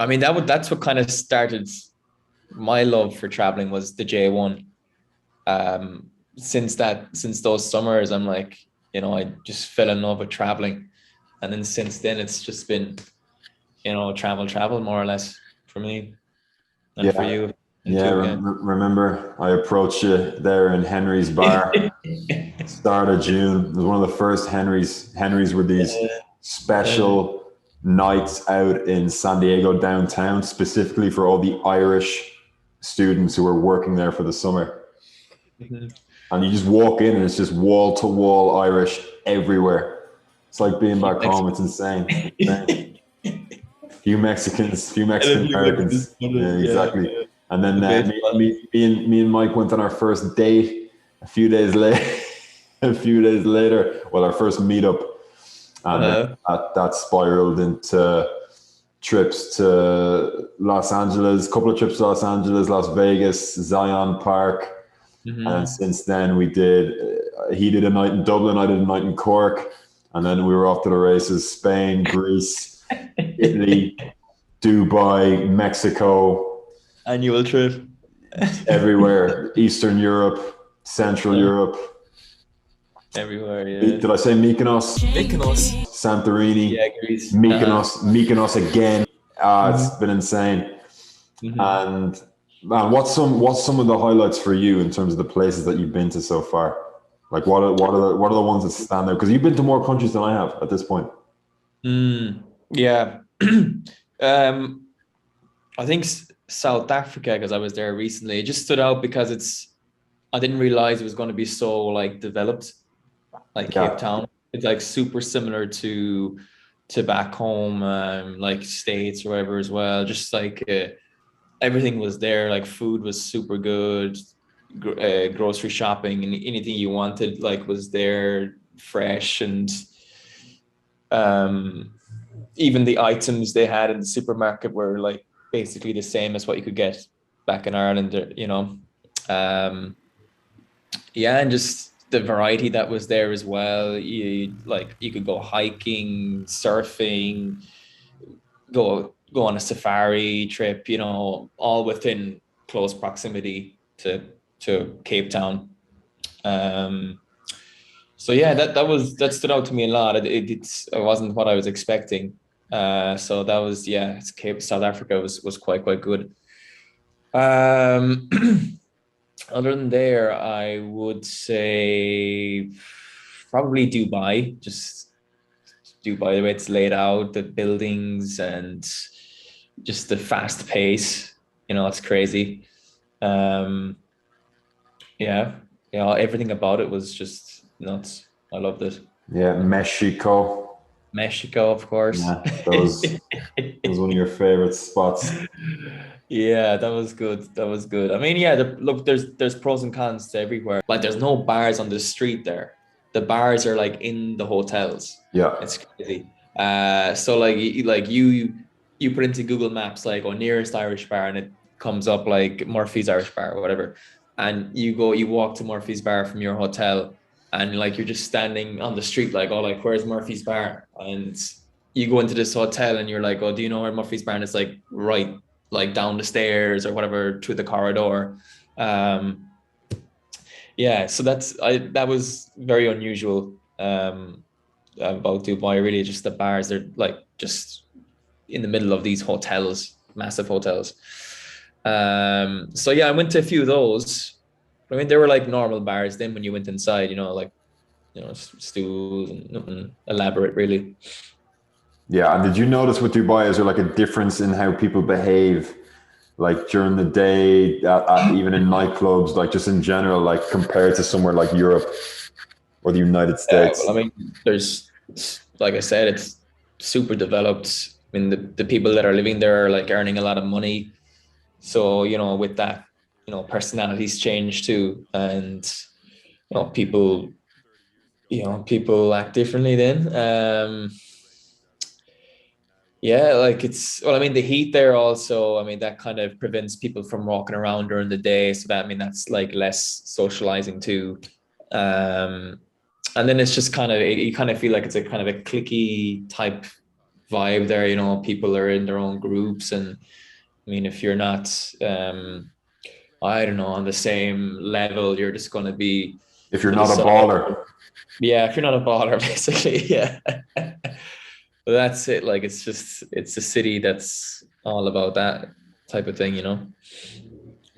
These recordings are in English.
I mean, that's what kind of started my love for traveling was the J1. Since those summers, I'm like, I just fell in love with traveling. And then since then, it's just been, travel more or less for me and for Yeah, you yeah. too. Yeah. Remember, I approached you there in Henry's bar, start of June. It was one of the first Henry's. Henry's were these special nights out in San Diego downtown, specifically for all the Irish students who were working there for the summer. Mhm. And you just walk in and it's just wall to wall Irish everywhere. It's like being Few back home. It's Mexicans. insane. Insane. And Few Mexicans, few a Mexican few Mexicans. Americans. Yeah, Yeah, exactly. yeah. And then The baseball. me and Mike went on our first date a few days later. A few days later, well, our first meetup, and then Uh, that spiraled into trips to Los Angeles, a couple of trips to Los Angeles, Las Vegas, Zion Park, and mhm. since then we did. He did a night in Dublin, I did a night in Cork, and then we were off to the races: Spain, Greece, Italy, Dubai, Mexico, Annual trip. everywhere, Eastern Europe, Central Uh, Europe. Everywhere, yeah. Did I say Mykonos? Mykonos. Santorini, Yeah, Greece. Uh-huh. Mykonos again. It's Hmm. been insane. Hmm. And man, what's some of the highlights for you in terms of the places that you've been to so far? Like what are the ones that stand out? Because you've been to more countries than I have at this point. Mm, yeah. Um, I think South Africa, because I was there recently, it just stood out because I didn't realize it was going to be so like developed, like Cape Yeah, Town. It's like super similar to back home, like States or whatever as well. Just like everything was there. Like food was super good, grocery shopping and anything you wanted like was there, fresh and um even the items they had in the supermarket were like basically the same as what you could get back in Ireland. Um, yeah, and just the variety that was there as well. You could go hiking, surfing, go on a safari trip, all within close proximity to Cape Town. Um, so yeah, that stood out to me a lot. It wasn't what I was expecting. So that was yeah, Cape South Africa was quite good. Um, other than there, I would say probably Dubai. Just Dubai, the way it's laid out, the buildings and just the fast pace. It's crazy. Um, yeah, everything about it was just nuts. I loved it. yeah, Mexico. Mexico, of course. Yeah, those one of your favorite spots. Yeah, that was good. That was good. I mean, yeah, look, there's pros and cons to everywhere. Like, there's no bars on the street there. The bars are like in the hotels. Yeah, It's crazy. So like you put into Google Maps like nearest Irish bar, and it comes up like Murphy's Irish Bar or whatever. And you walk to Murphy's Bar from your hotel, and like you're just standing on the street, like, oh, like where's Murphy's Bar? And you go into this hotel, and you're like, oh, do you know where Murphy's Bar? And it's like right, like down the stairs or whatever through the corridor. Um, yeah, so that was very unusual about Dubai. Really, just the bars, they're like just in the middle of these hotels, massive hotels. So yeah, I went to a few of those. I mean, they were like normal bars. Then when you went inside, like stools and nothing elaborate really. yeah. And did you notice with Dubai, is there like a difference in how people behave, like during the day, even in nightclubs, like just in general, like compared to somewhere like Europe or the United Well, States? I mean, like I said, it's super developed. I mean, the people that are living there are like earning a lot of money. So, with that, personalities change too. And, people, people act differently then. Yeah, like well, I mean, the heat there also, I mean, that kind of prevents people from walking around during the day. So that, I mean, that's like less socializing too. Um, and then it's just kind of, you kind of feel like it's a kind of a clicky type vibe there. You know, people are in their own groups, and I mean, if you're not, I don't know, on the same level, you're just going to be If you're to the not a side. baller. Yeah, if you're not a baller, basically, yeah. But that's it. Like, it's a city that's all about that type of thing, you know.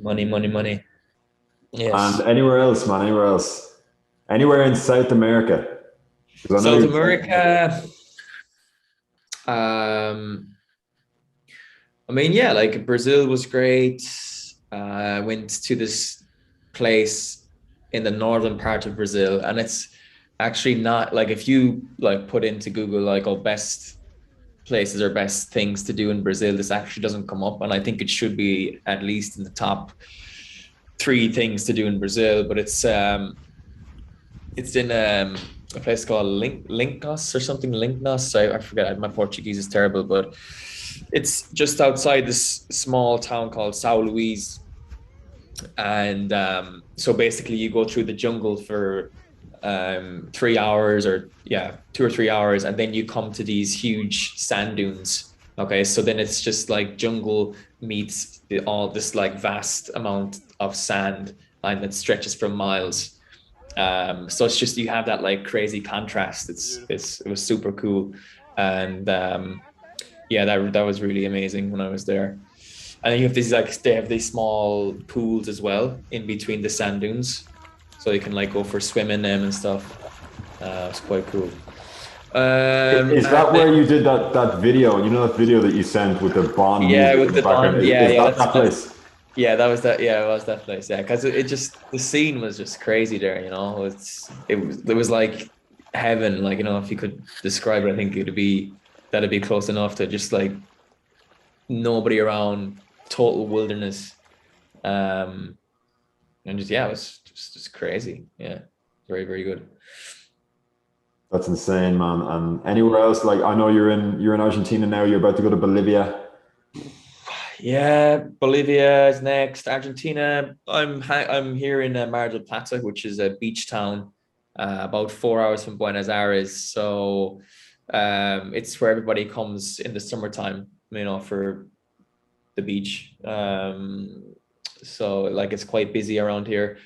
Money, money, money. And Yes. anywhere else, man, anywhere else. Anywhere in South America. Because I know South you're South America. America, I mean, yeah, like Brazil was great. I went to this place in the northern part of Brazil, and it's actually not like if you like put into Google like oh best places or best things to do in Brazil, this actually doesn't come up, and I think it should be at least in the top three things to do in Brazil. But it's in a place called Lincos or something. Lincos. I forget. My Portuguese is terrible, but it's just outside this small town called São Luís. And so basically, you go through the jungle for 3 hours, or yeah, 2 or 3 hours, and then you come to these huge sand dunes. Okay, so then it's just like jungle meets all this like vast amount of sand, and it stretches for miles. So it's just you have that like crazy contrast. It was super cool, and yeah, that was really amazing when I was there. And then you have these like they have these small pools as well in between the sand dunes, so you can like go for swimming them and stuff. It's quite cool. Is And that where you did that video? You know that video that you sent with the Bond yeah, music in with the the background? bond, yeah, Is yeah, that place? yeah, that was that. Yeah, it was that place. Yeah, because it just the scene was just crazy there. You know, it was like heaven. Like you know, if you could describe it, I think that'd be close enough to just like nobody around, total wilderness. And just yeah, it was just crazy. Yeah, very very good. That's insane, man. And anywhere else? Like I know you're in Argentina now. You're about to go to Bolivia. Yeah, Bolivia is next. Argentina. I'm here in Mar del Plata, which is a beach town, about 4 hours from Buenos Aires. So it's where everybody comes in the summertime, you know, for the beach. So like it's quite busy around here,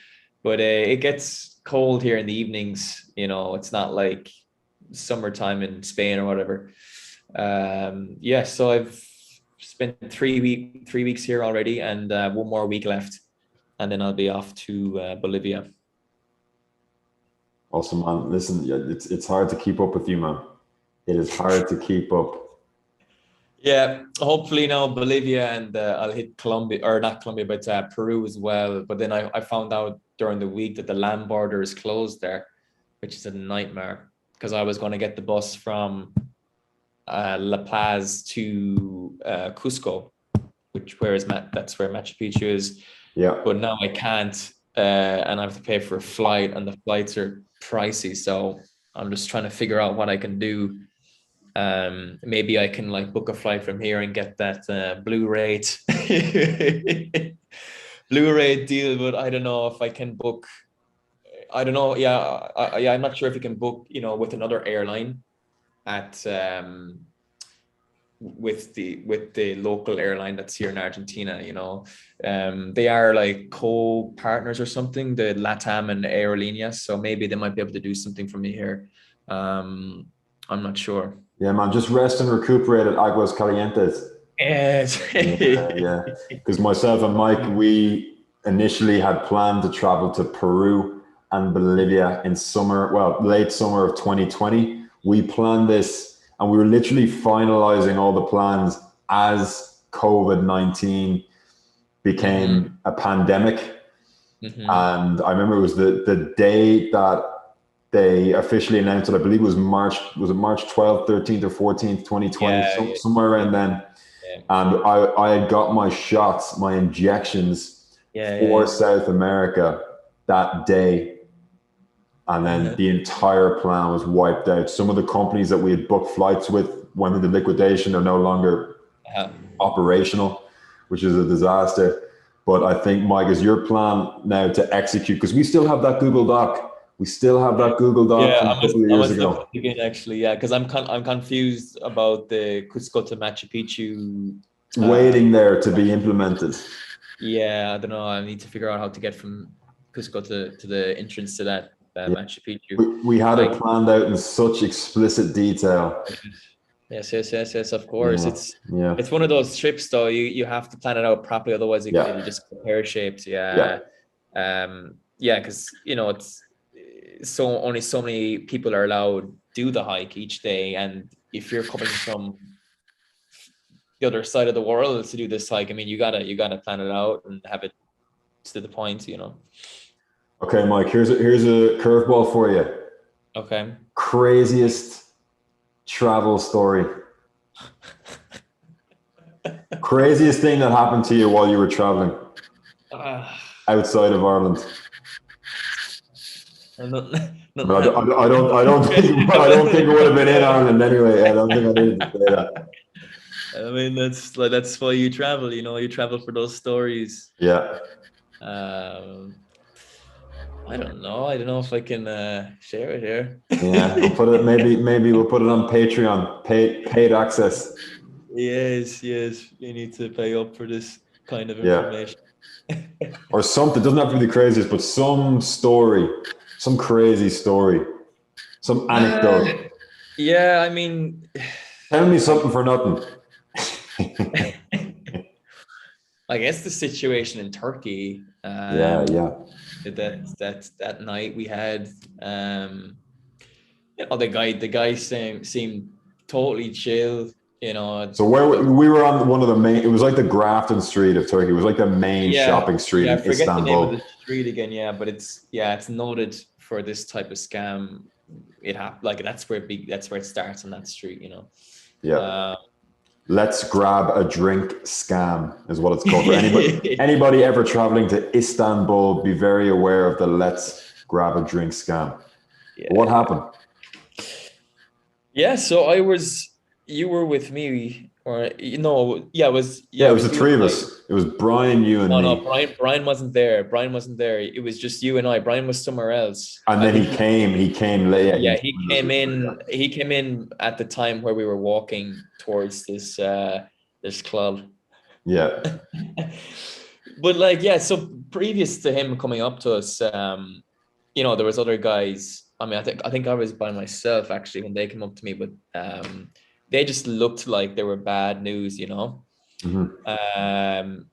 but it gets cold here in the evenings. You know, it's not like summertime in Spain or whatever. Yeah, so I've spent 3 weeks here already, and one more week left, and then I'll be off to Bolivia. Awesome, man. Listen, yeah, it's hard to keep up with you, man. It is hard to keep up. Yeah, hopefully now Bolivia, and I'll hit Colombia, or not Colombia, but Peru as well. But then I found out during the week that the land border is closed there, which is a nightmare because I was going to get the bus from La Paz to Cusco, that's where Machu Picchu is. Yeah. But now I can't, and I have to pay for a flight, and the flights are pricey. So I'm just trying to figure out what I can do. Maybe I can like book a flight from here and get that blue rate blue rate deal, but I don't know if I can book. I don't know. Yeah, I'm not sure if you can book, you know, with another airline at with the local airline that's here in Argentina. You know, they are like co-partners or something, the LATAM and Aerolíneas. So maybe they might be able to do something for me here. I'm not sure. Yeah, man. Just rest and recuperate at Aguas Calientes. Yes. Yeah. Because myself and Mike, we initially had planned to travel to Peru and Bolivia in late summer of 2020. We planned this, and we were literally finalizing all the plans as COVID-19 became a pandemic. And I remember it was the day that they officially announced it. I believe it was March 12th, 13th or 14th, 2020, somewhere around then. Yeah. And I had got my shots, my injections for South America that day. And then the entire plan was wiped out. Some of the companies that we had booked flights with went into liquidation. They're no longer operational, which is a disaster. But I think, Mike, is your plan now to execute? Because we still have that Google Doc We still have that Google Doc Yeah, from a couple of I years must look ago. at it again actually. Yeah, because I'm confused about the Cusco to Machu Picchu. Waiting there to be implemented. Yeah, I don't know. I need to figure out how to get from Cusco to the entrance to that Yeah. Machu Picchu. We had Like, it planned out in such explicit detail. yes. Of course, Yeah, yeah, it's one of those trips though. You have to plan it out properly, otherwise yeah, it'll just go pear shaped. yeah. Yeah, yeah, because it's so only so many people are allowed do the hike each day, and if you're coming from the other side of the world to do this hike, I mean, you gotta plan it out and have it to the point. Okay, Mike. Here's a curveball for you. Okay. Craziest travel story. Craziest thing that happened to you while you were traveling outside of Ireland. I don't think it would have been in Ireland anyway. I don't think I needed to say that. I mean, that's why you travel. You travel for those stories. Yeah. I don't know. I don't know if I can share it here. Yeah, we'll put it. Maybe we'll put it on Patreon. Paid access. Yes. You need to pay up for this kind of information. Or something. It doesn't have to be the craziest, but some story, some crazy story, some anecdote. Yeah, I mean, tell me something for nothing. I guess the situation in Turkey. Yeah. That night we had, the guy seemed totally chill. So where we were on one of the main, it was like the Grafton Street of Turkey. It was like the main shopping street in I forget Istanbul. the name of the street again. Yeah, but it's noted for this type of scam. That's where it starts on that street. Yeah. Let's grab a drink scam is what it's called. For anybody ever traveling to Istanbul, be very aware of the let's grab a drink scam. Yeah. What happened? Yeah, so you were with me, or no? Yeah, it was the three of us. It was Brian, you, and me. No, Brian wasn't there. It was just you and I. Brian was somewhere else. And then he came late. Yeah, he came in. He came in at the time where we were walking towards this club. Yeah. But so previous to him coming up to us, there was other guys. I mean, I think I was by myself actually when they came up to me, but they just looked like they were bad news, Mm-hmm.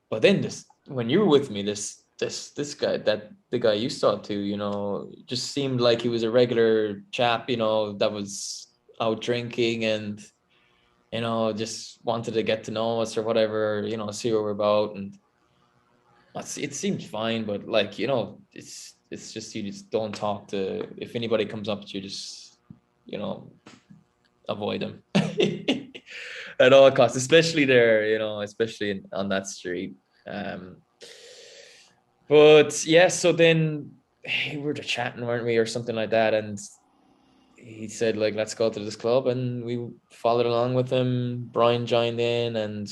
But then when you were with me, this guy, the guy you saw too, just seemed like he was a regular chap, that was out drinking and just wanted to get to know us or whatever, see what we're about, and it seemed fine, but it's just, you just don't talk to, if anybody comes up to you, just avoid them at all costs, especially there, especially on that street. But yeah, so then we were just chatting, weren't we, or something like that, and he said let's go to this club, and we followed along with him. Brian joined in, and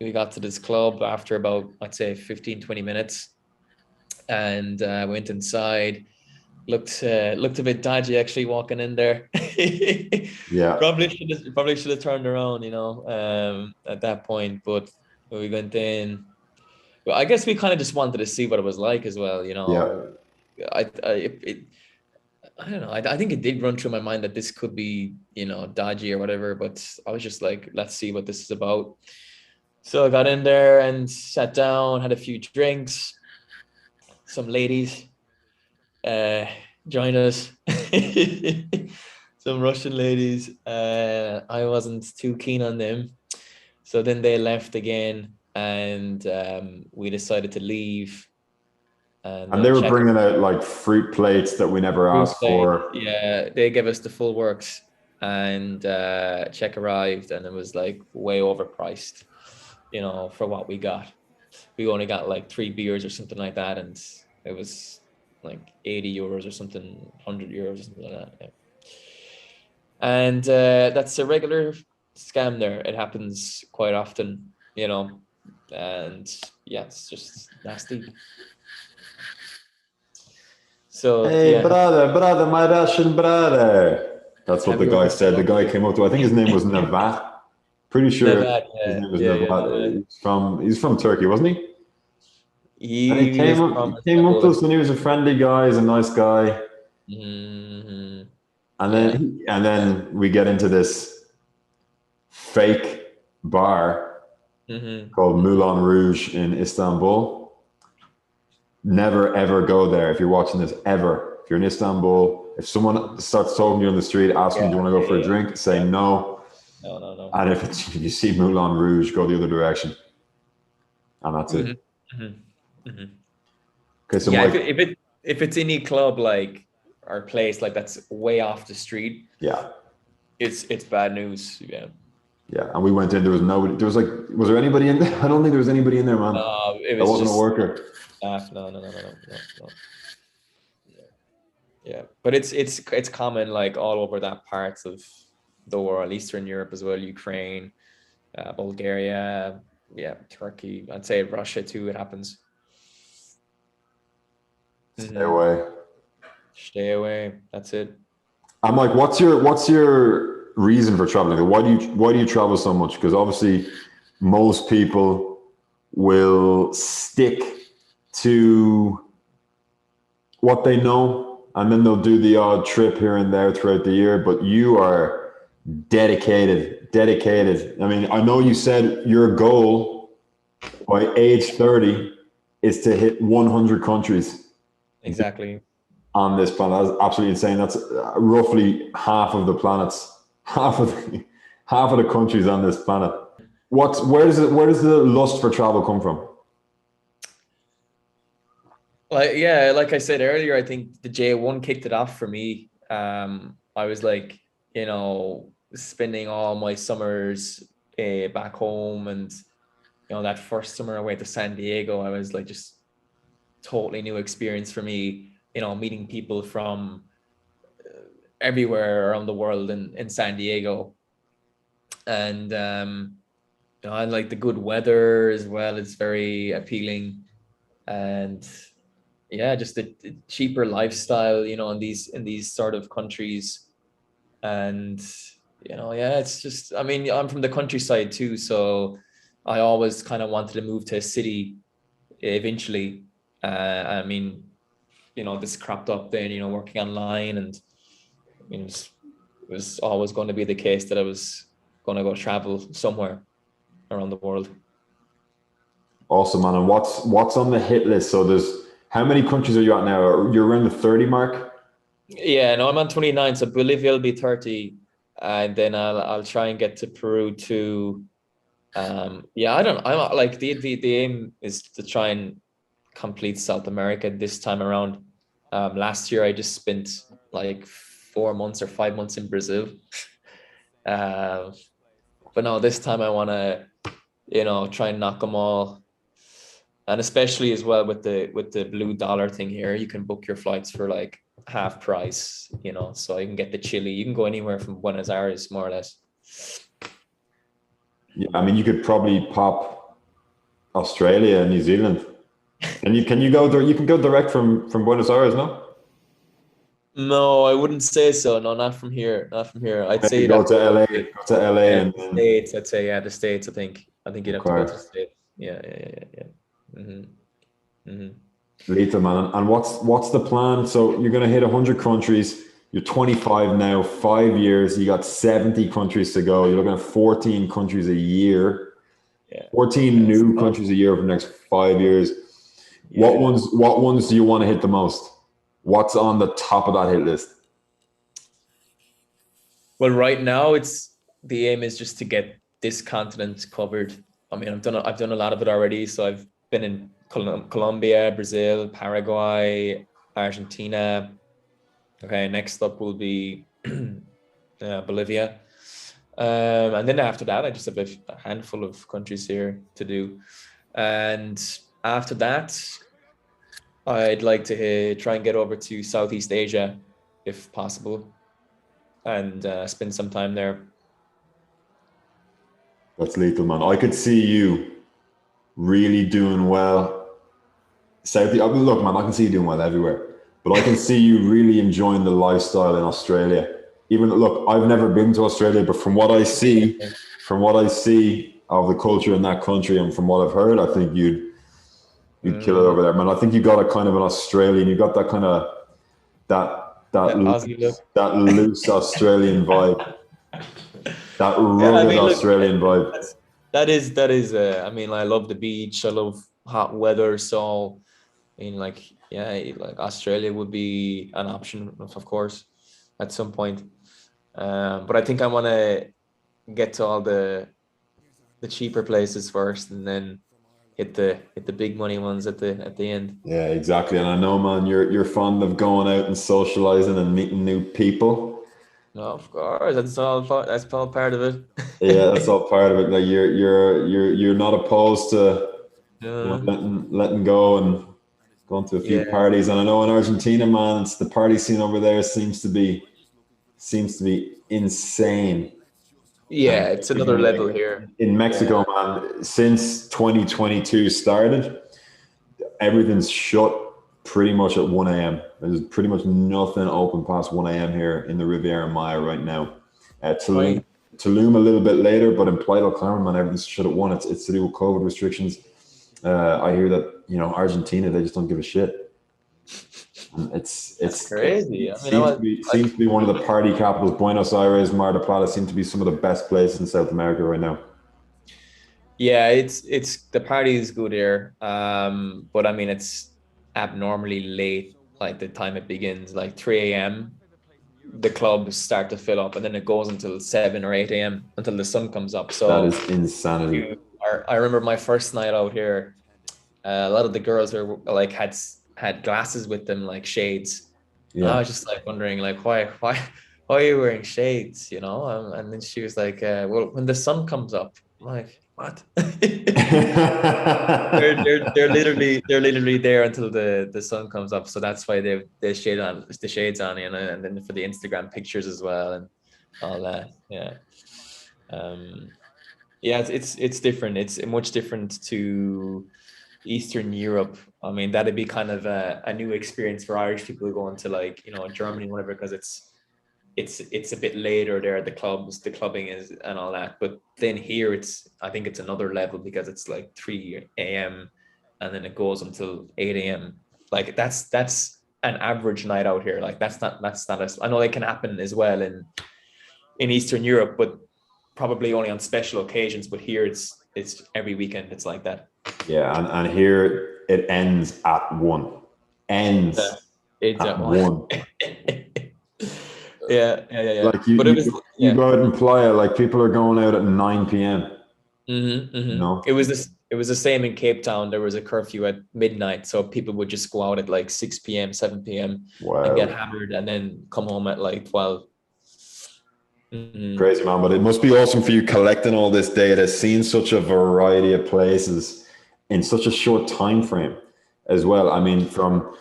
we got to this club after about, I'd say, 15-20 minutes, and went inside. Looked a bit dodgy actually walking in there. Yeah. Probably should have turned around, at that point. But we went in. Well, I guess we kind of just wanted to see what it was like as well, Yeah. I don't know. I think it did run through my mind that this could be, dodgy or whatever. But I was just like, let's see what this is about. So I got in there and sat down, had a few drinks. Some ladies joined us. Some Russian ladies. I wasn't too keen on them, so then they left again, and we decided to leave. And they were bringing out fruit plates that we never asked for. Yeah, they gave us the full works, and check arrived, and it was way overpriced, for what we got. We only got 3 beers or something like that, and it was 80 euros or something, 100 euros or something like that. Yeah. And that's a regular scam there. It happens quite often, and yeah, it's just nasty. So Hey, yeah, brother, my Russian brother. That's what have the you guy ever said. The guy came up to, I think his name was been? Navat. Pretty sure Nevat, his yeah, name was yeah, yeah, Navat. Nevat. He's from Turkey, wasn't he? And He is he from came up to Istanbul. us and he was a friendly guy, he's a nice guy. Hmm. And Yeah. then we get into this fake bar called Hmm. Moulin Rouge in Istanbul. Never ever go there if you're watching this ever. If you're in Istanbul, if someone starts talking to you on the street, asking, Yeah, "Do you want to go for a yeah, drink?" Say yeah. no. No, no, no. And if you see Moulin Rouge, go the other direction, and that's Hmm. it. Hmm. Hmm. Okay, so Yeah, Mike, if it's any club like or place like that's way off the street, yeah, it's bad news. Yeah. yeah, and we went in. There was nobody. There was like, was there anybody in there? I don't think there was anybody in there, man. It That was wasn't a just worker. staff. No, no, no, no, no, no, no. Yeah, yeah. But it's common like all over that parts of the world, Eastern Europe as well, Ukraine, Bulgaria, yeah, Turkey. I'd say Russia too. It happens. Stay Hmm. away. Stay away. That's it. I'm like, what's your reason for traveling? Why do you travel so much? Because obviously, most people will stick to what they know, and then they'll do the odd trip here and there throughout the year. But you are dedicated, dedicated. I mean, I know you said your goal by age 30 is to hit 100 countries Exactly. on this planet. That's absolutely insane. That's roughly half of the planets, half of the countries on this planet. Where does the lust for travel come from? Like yeah, like I said earlier, I think the J1 kicked it off for me. I was like, spending all my summers back home, and that first summer I went to San Diego, I was like just totally new experience for me. Meeting people from everywhere around the world in San Diego, and I like the good weather as well. It's very appealing, and yeah, just the cheaper lifestyle, in these sort of countries. And yeah, it's just, I mean, I'm from the countryside too, so I always kind of wanted to move to a city eventually. I mean, this cropped up then, working online, and I mean, it was always going to be the case that I was going to go travel somewhere around the world. Awesome, man. And what's on the hit list? So there's how many countries are you at now? You're around the 30 mark. Yeah, no, I'm on 29, so Bolivia will be 30, and then I'll try and get to Peru too. Yeah, I'm like the aim is to try and complete South America this time around. Last year I just spent like 4 months or 5 months in Brazil. Uh, but no, this time I want to, try and knock them all. And especially as well with the blue dollar thing here, you can book your flights for like half price, so I can get the Chile. You can go anywhere from Buenos Aires, more or less. Yeah, I mean, you could probably pop Australia and New Zealand, and you go there. You can go direct from Buenos Aires, no? No, I wouldn't say so. No, not from here. Not from here. I'd say Maybe you'd go have to to go LA, to, go to LA, yeah, and the then States. I'd say, yeah, the States. I think you'd have to go to okay. the States. Yeah, yeah, yeah, yeah. Hmm. Lethal, man. And what's the plan? So you're gonna hit 100 countries. You're 25 now. 5 years. You got 70 countries to go. You're looking at 14 countries a year. Yeah. 14 Yes. new countries a year for the next 5 years. Yeah. What ones do you want to hit the most? What's on the top of that hit list? Well, right now the aim is just to get this continent covered. I mean, I've done a lot of it already. So I've been in Colombia, Brazil, Paraguay, Argentina. Okay, next up will be Bolivia. And then after that, I just have a handful of countries here to do. And after that, I'd like to try and get over to Southeast Asia, if possible, and spend some time there. That's lethal, man. I could see you really doing well. Look, man, I can see you doing well everywhere. but I can see you really enjoying the lifestyle in Australia. Even look, I've never been to Australia, but from what I see of the culture in that country, and from what I've heard, I think you'd kill it over there, man. I think you got a kind of an Australian, you got that kind of Aussie look. that loose Australian vibe, that Yeah, I rugged mean, look, Australian vibe. that is. I mean, I love the beach. I love hot weather. So, I mean, like, yeah, like Australia would be an option, of course, at some point. But I think I want to get to all the cheaper places first, and then hit the big money ones at the end. Yeah, exactly. And I know, man, you're fond of going out and socializing and meeting new people. No, of course, that's all part of Yeah, that's it. all part of it. Like you're not opposed to Yeah, letting go and going to a few yeah, parties. And I know in Argentina, man, it's the party scene over there seems to be insane. yeah. And It's another level here. in Yeah, Mexico, man, since 2022 started, everything's shut pretty much at 1 a.m. There's pretty much nothing open past 1 a.m. here in the Riviera Maya right now. right. Tulum a little bit later, but in Playa del Carmen, man, everything's shut at 1. It's to do with COVID restrictions. I hear that, Argentina, they just don't give a shit. And That's it crazy. I mean, seems to be one of the party capitals. Buenos Aires, Mar del Plata seem to be some of the best places in South America right now. yeah. It's the party is good here. But I mean, it's abnormally late. Like the time it begins, like 3 a.m. The clubs start to fill up, and then it goes until 7 or 8 a.m. until the sun comes up. That So is insanity. I remember my first night out here. A lot of the girls were like had glasses with them, like shades, and I Yeah. was just like wondering, like, why are you wearing shades, and then she was like, well, when the sun comes up. I'm like, what? they're literally there until the sun comes up, so that's why they shades on, and then for the Instagram pictures as well and all that. Yeah. um yeah, it's different. It's much different to Eastern Europe. I mean, that'd be kind of a new experience for Irish people going to, like, Germany, whatever, because it's a bit later there. The clubbing is and all that. But then here, I think it's another level because it's like 3 a.m. and then it goes until 8 a.m. Like that's an average night out here. Like that's not as, I know it can happen as well in Eastern Europe, but probably only on special occasions. But here it's every weekend. It's like that. Yeah, and here it ends at 1. Yeah, Ends at exactly. 1. Yeah. Like you, But it was, you yeah. go out and playa, like people are going out at 9 p.m. You It know? was this. It was the same in Cape Town. There was a curfew at midnight, so people would just go out at like 6 p.m., 7 p.m. and get Wow. hammered, and then come home at like 12. Crazy, man. But it must be awesome for you collecting all this data, seeing such a variety of places in such a short time frame as well. I mean, from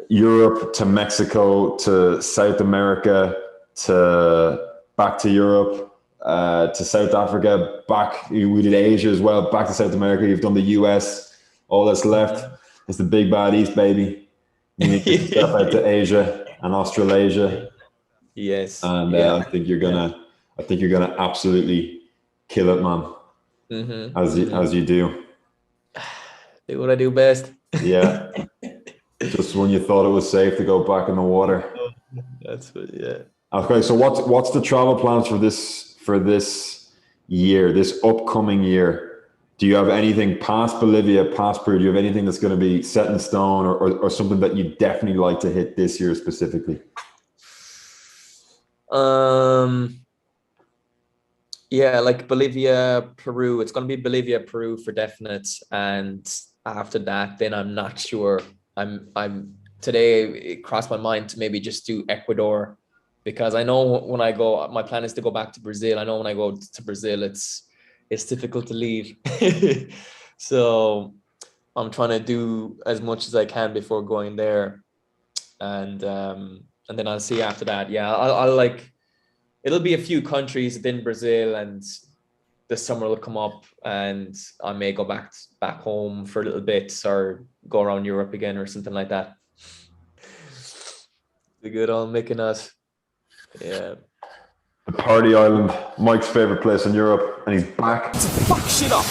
Europe to Mexico to South America to back to Europe to South Africa, back. We did Asia as well, back to South America. You've done the US. All that's left is the big bad East, baby. You need to step out to Asia and Australasia, Yes. and Yeah. I think you're gonna absolutely kill it, man, as you do. Do what I do best. Yeah, just when you thought it was safe to go back in the water. That's what. Yeah. Okay, so what's the travel plans for this year, this upcoming year? Do you have anything past Bolivia, past Peru? Do you have anything that's going to be set in stone, or something that you definitely like to hit this year specifically? Yeah, like Bolivia, Peru. It's gonna be Bolivia, Peru for definite, and after that, then I'm not sure. I'm today it crossed my mind to maybe just do Ecuador, because I know when I go, my plan is to go back to Brazil. I know when I go to Brazil, it's difficult to leave, so I'm trying to do as much as I can before going there, and then I'll see after that. Yeah, I'll like, it'll be a few countries within Brazil, and the summer will come up, and I may go back home for a little bit or go around Europe again or something like that. The good old Mykonos. Yeah. The party island, Mike's favorite place in Europe, and he's back. Fuck shit up.